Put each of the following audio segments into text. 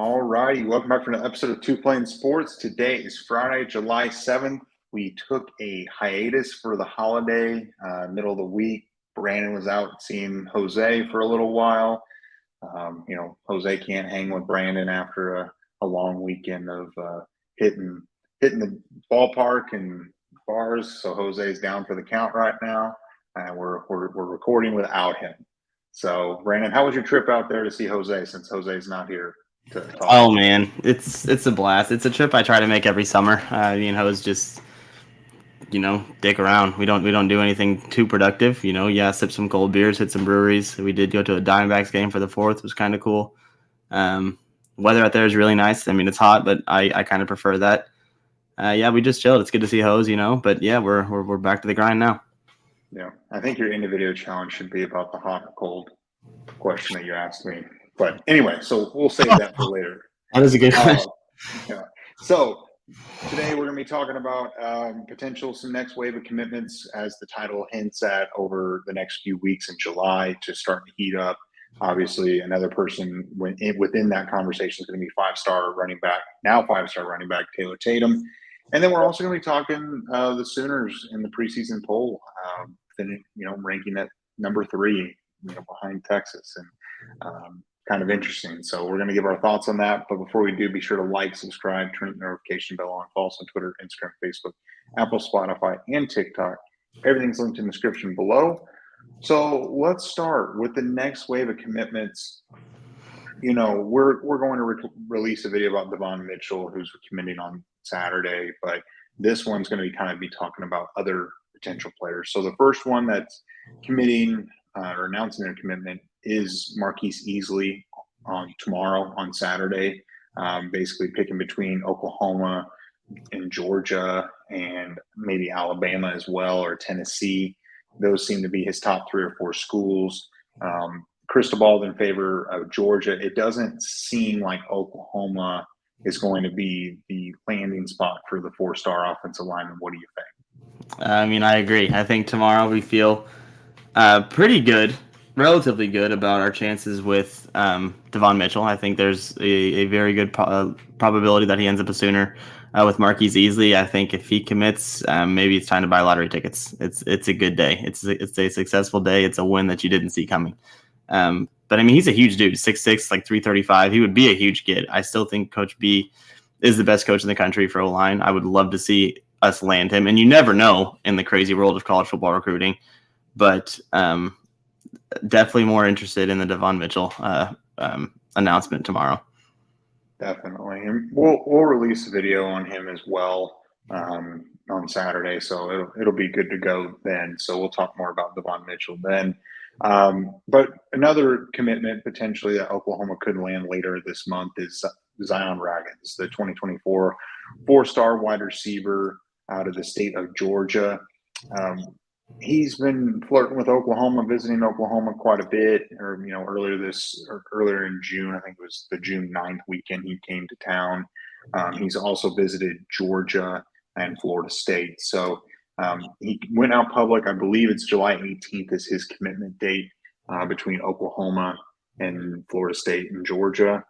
All righty, welcome back for another episode of Two Playing Sports. Today is Friday, July 7th. We took a hiatus for the holiday, middle of the week. Brandon was out seeing Jose for a little while. Jose can't hang with Brandon after a long weekend of hitting the ballpark and bars. So Jose's down for the count right now, and we're recording without him. So Brandon, how was your trip out there to see Jose since Jose's not here? Oh man, it's a blast. It's a trip I try to make every summer. It's just dick around. We don't do anything too productive. Sip some cold beers, hit some breweries. We did go to a Diamondbacks game for the 4th. It was kind of cool. Weather out there is really nice. I mean, it's hot, but I kind of prefer that. We just chilled. It's good to see Hose, But yeah, we're back to the grind now. Yeah, I think your end of video challenge should be about the hot or cold question that you asked me. But anyway, so we'll save that for later. That is a good question. Yeah. So today we're going to be talking about some next wave of commitments, as the title hints at, over the next few weeks in July to start to heat up. Obviously, another person within that conversation is going to be five-star running back Taylor Tatum. And then we're also going to be talking the Sooners in the preseason poll, ranking at number 3, behind Texas. And kind of interesting. So we're going to give our thoughts on that. But before we do, be sure to like, subscribe, turn the notification bell on, follow us on Twitter, Instagram, Facebook, Apple, Spotify, and TikTok. Everything's linked in the description below. So let's start with the next wave of commitments. We're going to release a video about Devon Mitchell, who's committing on Saturday, but this one's going to be talking about other potential players. So the first one that's committing or announcing their commitment is Marquis Easley tomorrow on Saturday, basically picking between Oklahoma and Georgia and maybe Alabama as well, or Tennessee. Those seem to be his top 3 or 4 schools. Crystal ball in favor of Georgia. It doesn't seem like Oklahoma is going to be the landing spot for the 4-star offensive lineman. What do you think? I mean, I agree. I think tomorrow we feel pretty good, relatively good about our chances with Devon Mitchell. I think there's a very good probability that he ends up a Sooner. With Marquis Easley, I think if he commits, maybe it's time to buy lottery tickets. It's a good day. It's a successful day. It's a win that you didn't see coming. But I mean, he's a huge dude, 6'6", like 335. He would be a huge kid. I still think Coach B is the best coach in the country for O-line. I would love to see us land him. And you never know in the crazy world of college football recruiting. But definitely more interested in the Devon Mitchell announcement tomorrow. Definitely. And we'll release a video on him as well on Saturday. So it'll be good to go then. So we'll talk more about Devon Mitchell then. But another commitment potentially that Oklahoma could land later this month is Zion Ragins, the 2024 4-star wide receiver out of the state of Georgia. He's been flirting with Oklahoma, visiting Oklahoma quite a bit. Earlier in June, I think it was the June 9th weekend, he came to town. He's also visited Georgia and Florida State. So he went out public. I believe it's July 18th is his commitment date between Oklahoma and Florida State and Georgia.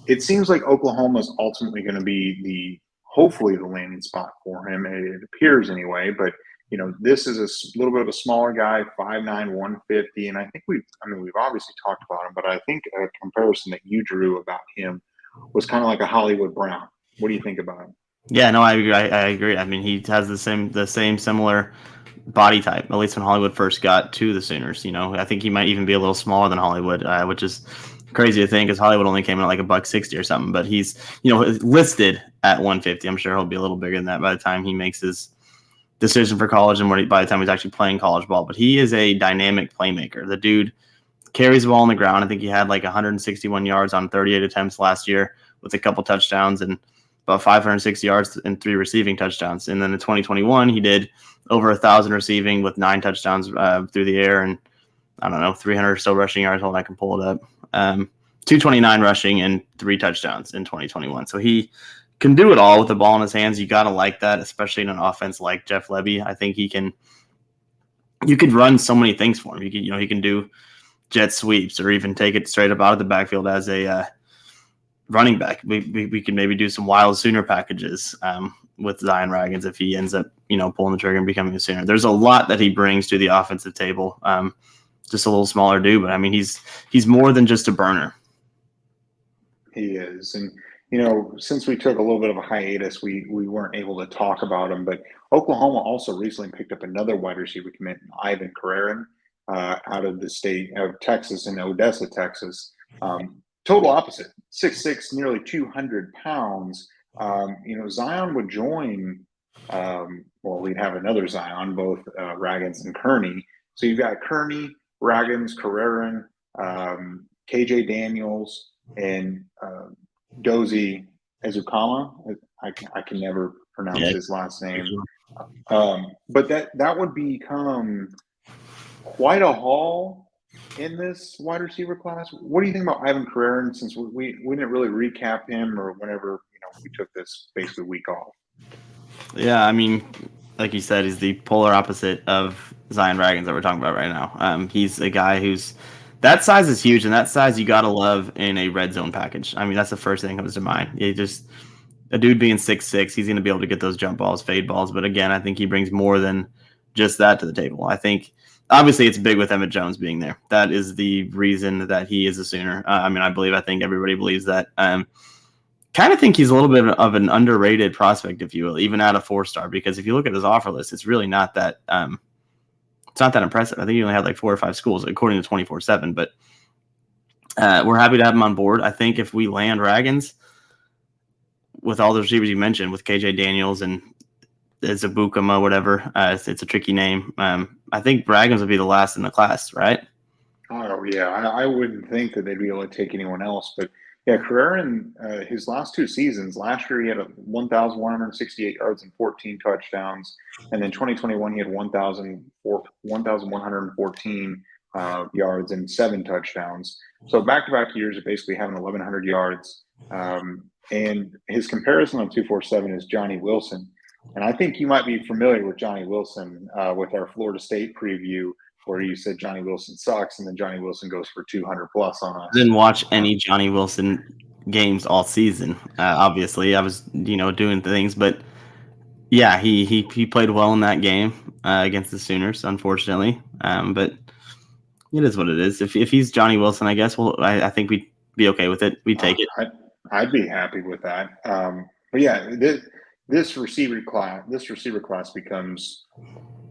It seems like Oklahoma is ultimately going to be hopefully the landing spot for him. It appears anyway, but this is a little bit of a smaller guy, 5'9", 150. And I think we've obviously talked about him, but I think a comparison that you drew about him was kind of like a Hollywood Brown. What do you think about him? Yeah, no, I agree. I agree. I mean, he has the same similar body type, at least when Hollywood first got to the Sooners. I think he might even be a little smaller than Hollywood, which is crazy to think, because Hollywood only came in at like $160 or something. But he's, listed at 150. I'm sure he'll be a little bigger than that by the time he makes his decision for college and by the time he's actually playing college ball. But he is a dynamic playmaker. The dude carries the ball on the ground. I think he had like 161 yards on 38 attempts last year with a couple touchdowns and about 506 yards and 3 receiving touchdowns. And then in 2021, he did over 1,000 receiving with 9 touchdowns through the air and 300 or so rushing yards. Hold on, I can pull it up. 229 rushing and 3 touchdowns in 2021. So he can do it all with the ball in his hands. You got to like that, especially in an offense like Jeff Lebby. I think you could run so many things for him. He can do jet sweeps or even take it straight up out of the backfield as a running back. We can maybe do some wild Sooner packages with Zion Ragins if he ends up, pulling the trigger and becoming a Sooner. There's a lot that he brings to the offensive table. Just a little smaller dude, but I mean, he's more than just a burner. He is. And, since we took a little bit of a hiatus, we weren't able to talk about him. But Oklahoma also recently picked up another wide receiver commit, Ivan Carreon, out of the state of Texas, in Odessa, Texas. Total opposite, 6'6", nearly 200 pounds. Zion would join, we'd have another Zion, both Ragins and Kearney. So you've got Kearney, Ragins, Carreon, KJ Daniels, and Dozie Ezukama. I can never pronounce his last name. But that would become quite a haul in this wide receiver class. What do you think about Ivan Carreon, since we didn't really recap him or whenever we took this basically week off? Yeah, I mean, like you said, he's the polar opposite of Zion Ragins that we're talking about right now. He's a guy who's that size is huge, and that size you gotta love in a red zone package. I mean, that's the first thing that comes to mind. A dude being 6'6", he's gonna be able to get those jump balls, fade balls. But again, I think he brings more than just that to the table. I think obviously it's big with Emmett Jones being there. That is the reason that he is a Sooner. I think everybody believes that. Kind of think he's a little bit of an underrated prospect, if you will, even at a 4-star, because if you look at his offer list, it's really not that it's not that impressive. I think he only had like 4 or 5 schools according to 24/7, but we're happy to have him on board. I think if we land Ragins with all the receivers you mentioned, with KJ Daniels and Zabukama, whatever, it's a tricky name. I think Ragins would be the last in the class, right? Oh yeah, I wouldn't think that they'd be able to take anyone else, but yeah, Carreon, his last 2 seasons, last year he had 1,168 yards and 14 touchdowns. And then 2021, he had 1,114 yards and 7 touchdowns. So back-to-back years of basically having 1,100 yards. And his comparison on 247 is Johnny Wilson. And I think you might be familiar with Johnny Wilson with our Florida State preview, where you said Johnny Wilson sucks, and then Johnny Wilson goes for 200 plus on us. I didn't watch any Johnny Wilson games all season. Obviously, I was doing things, but yeah, he played well in that game against the Sooners, unfortunately. But it is what it is. If he's Johnny Wilson, I guess I think we'd be okay with it. We'd take it. I'd be happy with that. But yeah, this receiver class becomes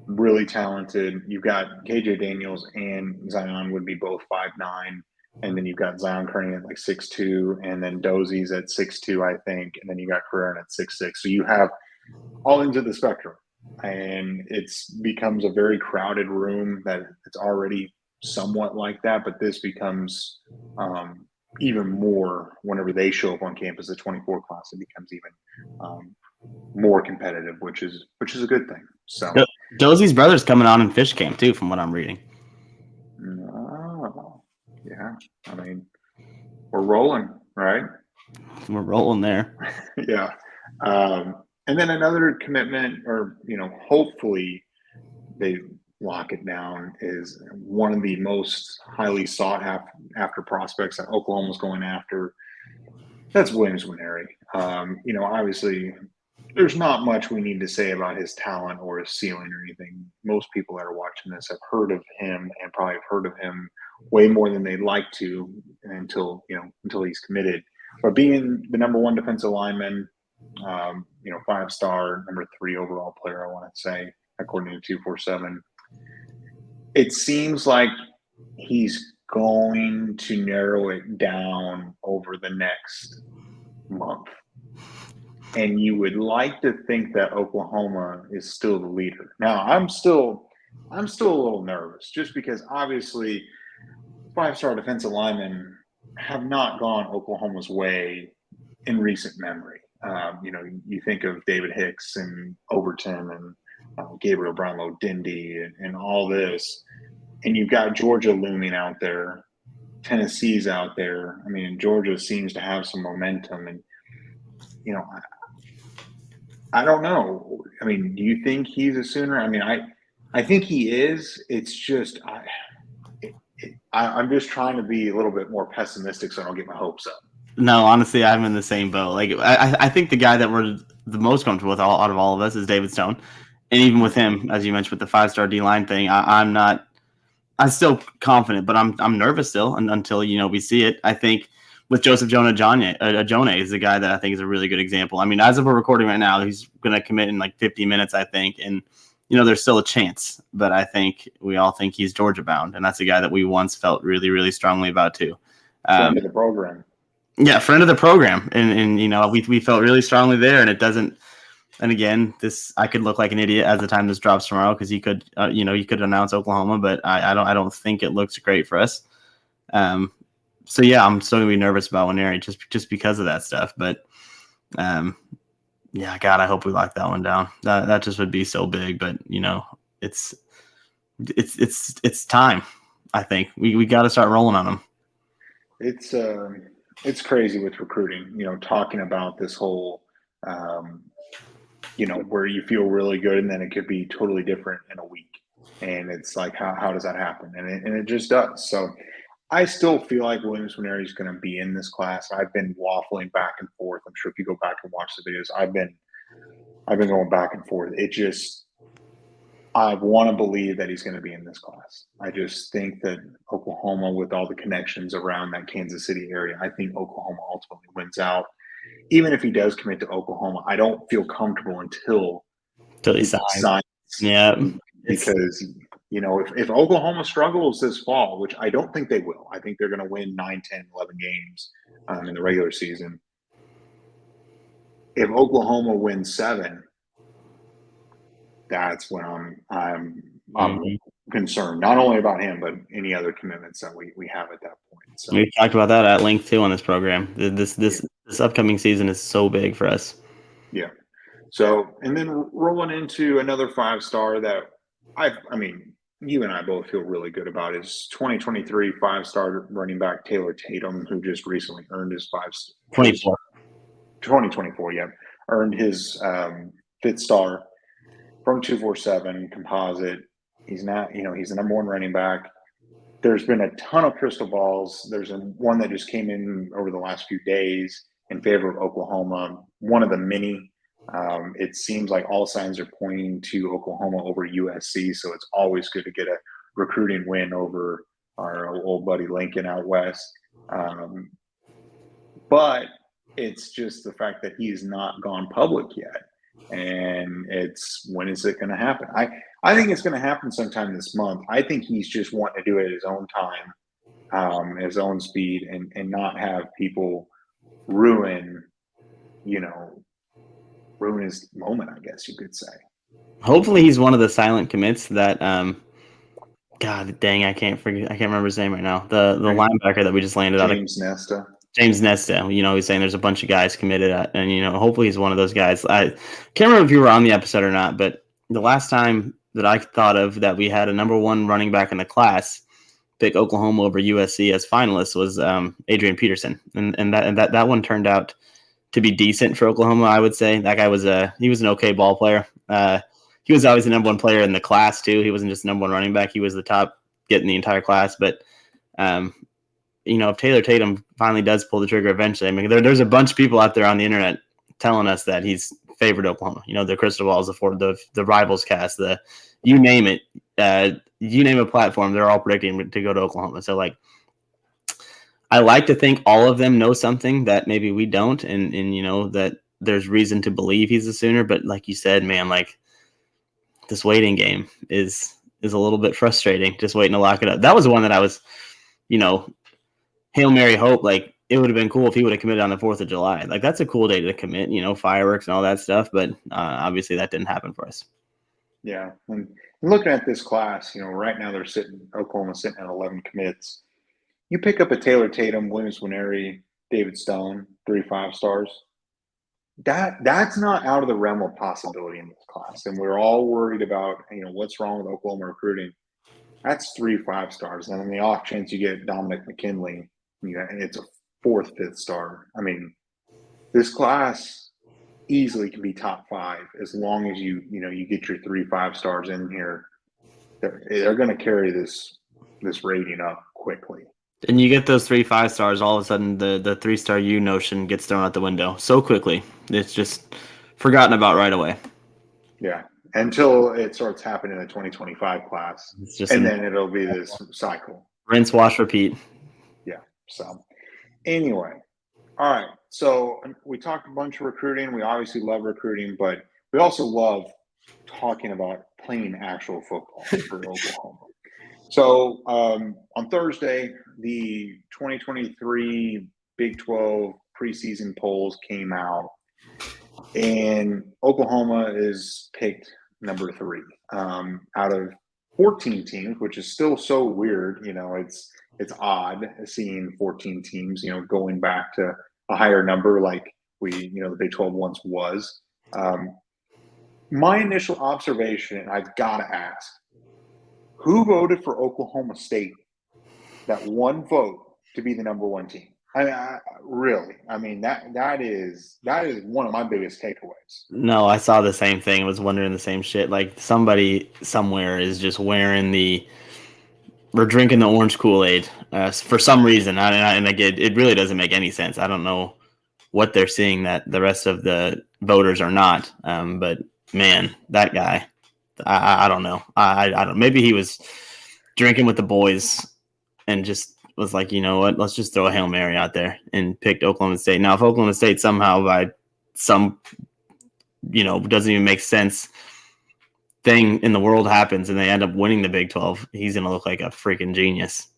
really talented. You've got KJ Daniels and Zion would be both 5'9", and then you've got Zion Kearney at like 6'2", and then Dozie's at 6'2", I think, and then you got Carreon at 6'6". So you have all ends of the spectrum, and it's becomes a very crowded room that it's already somewhat like that, but this becomes even more whenever they show up on campus. The 24 class, it becomes even more competitive, which is a good thing. So Dozie's brother's coming on in fish camp too, from what I'm reading. Oh, yeah. I mean, we're rolling, right? We're rolling there. Yeah. And then another commitment, or hopefully they lock it down, is one of the most highly sought after prospects that Oklahoma's going after. That's Williams Nwaneri. Obviously, there's not much we need to say about his talent or his ceiling or anything. Most people that are watching this have heard of him, and probably have heard of him way more than they'd like to until he's committed. But being the number 1 defensive lineman, 5-star, number 3 overall player, I want to say, according to 247, it seems like he's going to narrow it down over the next month. And you would like to think that Oklahoma is still the leader. Now, I'm still a little nervous, just because obviously 5-star defensive linemen have not gone Oklahoma's way in recent memory. You think of David Hicks and Overton and Gabriel Brownlow-Dindy and all this, and you've got Georgia looming out there. Tennessee's out there. I mean, Georgia seems to have some momentum, and I don't know. I mean, do you think he's a Sooner? I mean, I think he is. It's just I'm just trying to be a little bit more pessimistic so I don't get my hopes up. No, honestly, I'm in the same boat. Like, I think the guy that we're the most comfortable with out of all of us is David Stone, and even with him, as you mentioned, with the 5-star D line thing, I'm not. I'm still confident, but I'm nervous still until we see it. I think with Joseph Ajone is the guy that I think is a really good example. I mean, as of we're recording right now, he's going to commit in like 50 minutes, I think, and there's still a chance. But I think we all think he's Georgia bound, and that's a guy that we once felt really, really strongly about too. Friend of the program. Yeah, friend of the program, and we felt really strongly there, and it doesn't. And again, I could look like an idiot as the time this drops tomorrow because he could announce Oklahoma, but I don't think it looks great for us. So yeah, I'm still gonna be nervous about Nwaneri just because of that stuff. But yeah, God, I hope we lock that one down. That just would be so big. But it's time. I think we got to start rolling on them. It's crazy with recruiting. Talking about this whole. Where you feel really good and then it could be totally different in a week. And it's like, how does that happen? And it just does. So I still feel like Williams Nwaneri is going to be in this class. I've been waffling back and forth. I'm sure if you go back and watch the videos, I've been going back and forth. I want to believe that he's going to be in this class. I just think that Oklahoma, with all the connections around that Kansas City area, I think Oklahoma ultimately wins out. Even if he does commit to Oklahoma, I don't feel comfortable until he signs. Yeah, because if Oklahoma struggles this fall, which I don't think they will, I think they're going to win 9, 10, 11 games in the regular season. If Oklahoma wins 7, that's when I'm concerned, not only about him but any other commitments that we have at that point. So we talked about that at length too on this program. This upcoming season is so big for us. Yeah. So, and then rolling into another 5-star that I mean, you and I both feel really good about is 2023 5-star running back Taylor Tatum, who just recently earned his 2024, yeah, earned his 5th star from 247 composite. He's not, he's the number 1 running back. There's been a ton of crystal balls. There's one that just came in over the last few days in favor of Oklahoma, one of the many. It seems like all signs are pointing to Oklahoma over USC, so it's always good to get a recruiting win over our old buddy Lincoln out west. But it's just the fact that he's not gone public yet. And it's, when is it going to happen? I think it's going to happen sometime this month. I think he's just wanting to do it at his own time, his own speed, and not have people ruin his moment, I guess you could say. Hopefully he's one of the silent commits that God dang, I can't remember his name right now. The linebacker that we just landed on. James Nesta. He's saying there's a bunch of guys committed and hopefully he's one of those guys. I can't remember if you were on the episode or not, but the last time that I thought of that we had a number 1 running back in the class pick Oklahoma over USC as finalists was Adrian Peterson. And that one turned out to be decent for Oklahoma, I would say. That guy was an okay ball player. He was always the number 1 player in the class too. He wasn't just the number 1 running back. He was the top getting the entire class. But if Taylor Tatum finally does pull the trigger eventually, I mean, there's a bunch of people out there on the internet telling us that he's favored Oklahoma. The crystal balls, the rivals cast, you name it. You name a platform, they're all predicting to go to Oklahoma. So I like to think all of them know something that maybe we don't, and that there's reason to believe he's a Sooner. But like you said, man, this waiting game is a little bit frustrating. Just waiting to lock it up. That was one that I was, Hail Mary hope. It would have been cool if he would have committed on the 4th of July. That's a cool day to commit. Fireworks and all that stuff. But obviously that didn't happen for us. Yeah, and looking at this class, right now Oklahoma's sitting at 11 commits. You pick up a Taylor Tatum, Williams Nwaneri, David Stone, 3 5-stars. That's not out of the realm of possibility in this class. And we're all worried about, what's wrong with Oklahoma recruiting. That's 3 5-stars. And in the off chance you get Dominic McKinley, it's a 4th, 5th star. I mean, this class easily can be top 5 as long as you get your 3 5-stars in here. They're going to carry this rating up quickly. And you get those 3 5-stars, all of a sudden the 3-star U notion gets thrown out the window so quickly. It's just forgotten about right away. Yeah, until it starts happening in the 2025 class, It's just and then it'll be this cycle. rinse, wash, repeat. Yeah. So anyway, all right. So we talked a bunch of recruiting. We obviously love recruiting, but we also love talking about playing actual football for Oklahoma. So on Thursday, the 2023 Big 12 preseason polls came out, and Oklahoma is picked number 3 out of 14 teams, which is still so weird. It's odd seeing 14 teams, going back to a higher number like the Big 12 once was. My initial observation, and I've got to ask, who voted for Oklahoma State, that one vote, to be the number 1 team? Really, that is one of my biggest takeaways. No, I saw the same thing. I was wondering the same shit. Like somebody somewhere is just we're drinking the orange Kool-Aid for some reason. And again, it really doesn't make any sense. I don't know what they're seeing that the rest of the voters are not. But man, that guy, I don't know. I don't. Maybe he was drinking with the boys and just was like, you know what? Let's just throw a Hail Mary out there and picked Oklahoma State. Now, if Oklahoma State somehow by some doesn't even make sense thing in the world happens and they end up winning the Big 12, he's going to look like a freaking genius.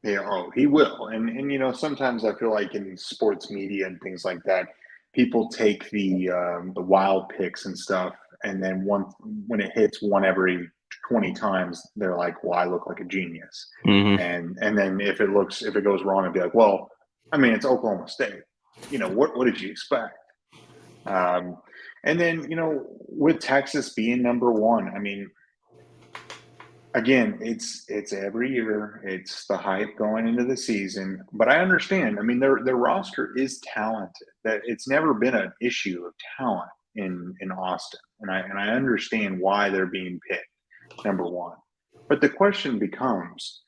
Yeah, he will. And sometimes I feel like in sports media and things like that, people take the wild picks and stuff, and then when it hits one every 20 times, they're like, "Well, I look like a genius." Mm-hmm. And then if it goes wrong, I'd be like, "Well, it's Oklahoma State. What did you expect?" And then with Texas being number 1, again, it's every year. It's the hype going into the season, but I understand. Their roster is talented. That it's never been an issue of talent in Austin, and I understand why they're being picked number 1. But the question becomes: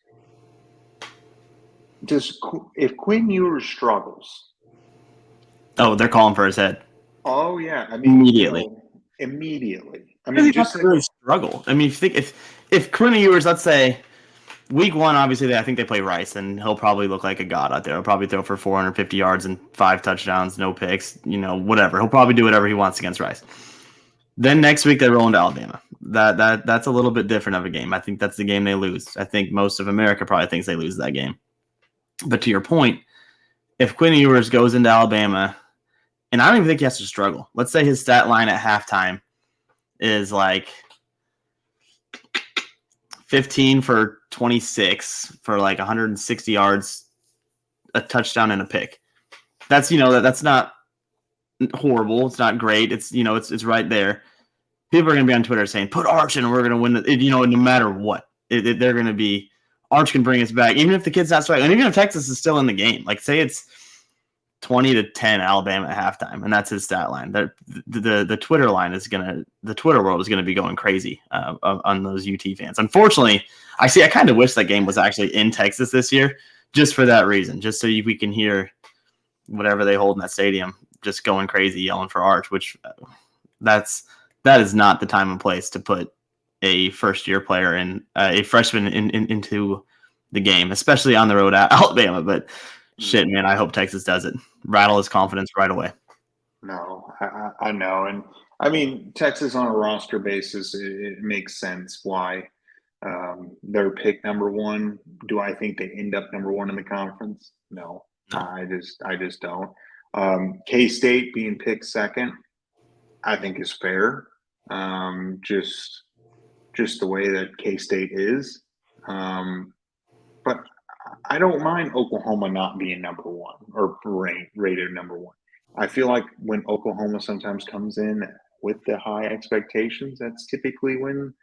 if Quinn Ewers struggles? Oh, they're calling for his head. Oh yeah, Immediately. Immediately. Just really struggle. If Quinn Ewers, let's say week 1, obviously I think they play Rice, and he'll probably look like a god out there. He'll probably throw for 450 yards and 5 touchdowns, no picks, whatever. He'll probably do whatever he wants against Rice. Then next week they roll into Alabama. That's a little bit different of a game. I think that's the game they lose. I think most of America probably thinks they lose that game. But to your point, if Quinn Ewers goes into Alabama, and I don't even think he has to struggle. Let's say his stat line at halftime is like 15 for 26 for like 160 yards, a touchdown and a pick. That's that's not horrible. It's not great. It's it's right there. People are going to be on Twitter saying, "Put Arch in, we're going to win." No matter what, they're going to be. Arch can bring us back, even if the kid's not striking, and even if Texas is still in the game. Like say it's 20-10 Alabama at halftime, and that's his stat line. The Twitter line the Twitter world is gonna be going crazy on those UT fans. Unfortunately, I kind of wish that game was actually in Texas this year, just for that reason, just so we can hear whatever they hold in that stadium, just going crazy yelling for Arch. Which that is not the time and place to put a first-year player and a freshman into the game, especially on the road at Alabama. But shit, man, I hope Texas does it. Rattle his confidence right away. No, I know. And Texas on a roster basis, it makes sense why they're picked number 1. Do I think they end up number 1 in the conference? No. I just don't. K-State being picked second, I think is fair. Just the way that K-State is. But I don't mind Oklahoma not being number 1 or rated number 1. I feel like when Oklahoma sometimes comes in with the high expectations, that's typically when,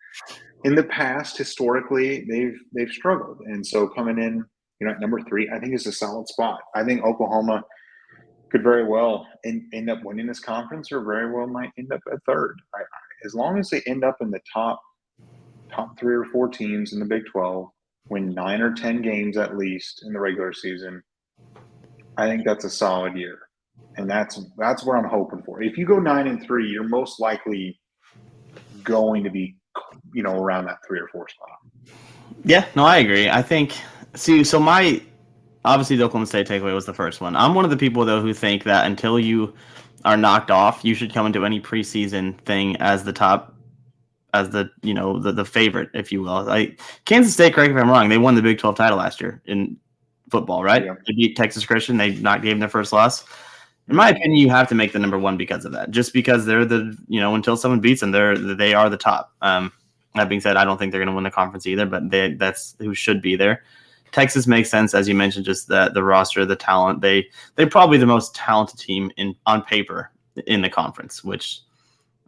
in the past, historically, they've struggled. And so coming in, at number 3, I think is a solid spot. I think Oklahoma could very well end up winning this conference, or very well might end up at 3rd. As long as they end up in the top 3 or 4 teams in the Big 12, win 9 or 10 games at least in the regular season, I think that's a solid year. And that's what I'm hoping for. If you go 9-3, you're most likely going to be, around that 3 or 4 spot. Yeah, no, I agree. I think so my obviously the Oklahoma State takeaway was the first one. I'm one of the people though who think that until you are knocked off, you should come into any preseason thing as the top, as the favorite, if you will. Like Kansas State, correct me if I'm wrong, they won the Big 12 title last year in football, right? Yeah. They beat Texas Christian. They not gave them their first loss. In my opinion, you have to make the number one because of that. Just because they're until someone beats them, they are the top. That being said, I don't think they're going to win the conference either, but that's who should be there. Texas makes sense, as you mentioned, just the roster, the talent. They're probably the most talented team on paper in the conference, which,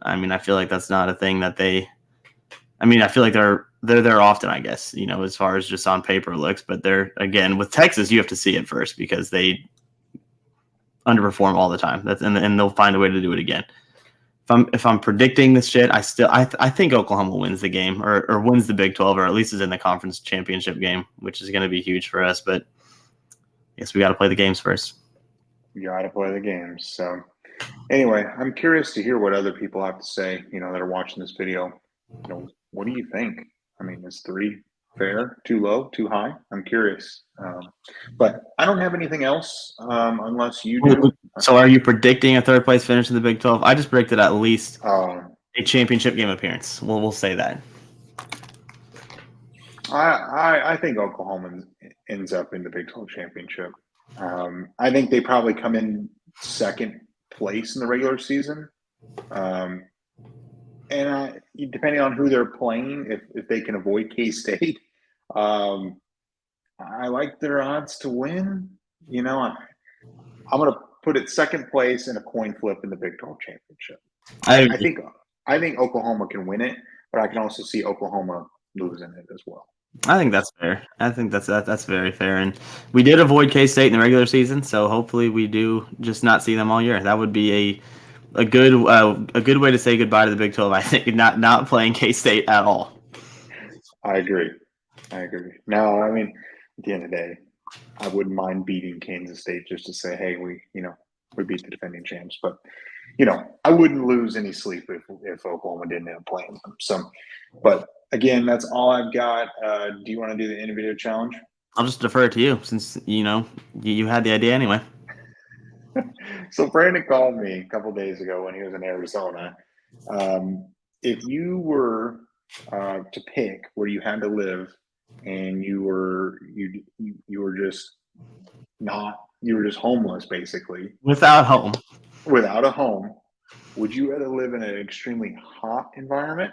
I mean, I feel like that's not a thing that I feel like they're there often, I guess, as far as just on paper looks. But again, with Texas, you have to see it first because they underperform all the time. And they'll find a way to do it again. If I'm predicting this shit, I think Oklahoma wins the game or wins the Big 12, or at least is in the conference championship game, which is going to be huge for us. But I guess we got to play the games first. You got to play the games. So anyway, I'm curious to hear what other people have to say, that are watching this video. What do you think? I mean, is 3 fair, too low, too high? I'm curious. But I don't have anything else unless you do. So are you predicting a third place finish in the Big 12? I just predicted at least a championship game appearance. We'll say that. I think Oklahoma ends up in the Big 12 championship. I think they probably come in second place in the regular season. And depending on who they're playing, if they can avoid K-State, I like their odds to win. I'm going to put it second place in a coin flip in the Big 12 championship. I think Oklahoma can win it, but I can also see Oklahoma losing it as well. I think that's fair. I think that's very fair. And we did avoid K-State in the regular season, so hopefully we do just not see them all year. That would be a good way to say goodbye to the Big 12. I think not playing K-State at all. I agree. No, I mean, at the end of the day, I wouldn't mind beating Kansas State just to say, hey, we beat the defending champs. But I wouldn't lose any sleep if Oklahoma didn't end up playing them. So, but again, that's all I've got. Do you want to do the individual challenge? I'll just defer it to you since you had the idea anyway. So Brandon called me a couple days ago when he was in Arizona. If you were to pick where you had to live, and you were just homeless, basically without a home, would you rather live in an extremely hot environment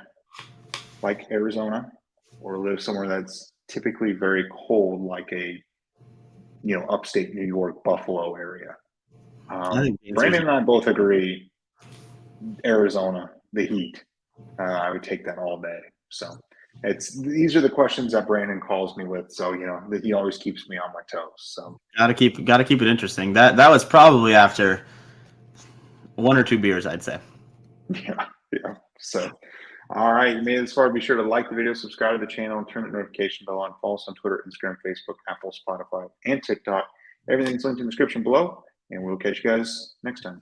like Arizona, or live somewhere that's typically very cold, like a upstate New York, Buffalo area? Brandon and I both agree Arizona, the heat. I would take that all day. So these are the questions that Brandon calls me with. So that he always keeps me on my toes. So gotta keep it interesting. That was probably after 1 or 2 beers, I'd say. Yeah. So all right, you made it this far. Be sure to like the video, subscribe to the channel, and turn the notification bell on. Follow us on Twitter, Instagram, Facebook, Apple, Spotify, and TikTok. Everything's linked in the description below, and we'll catch you guys next time.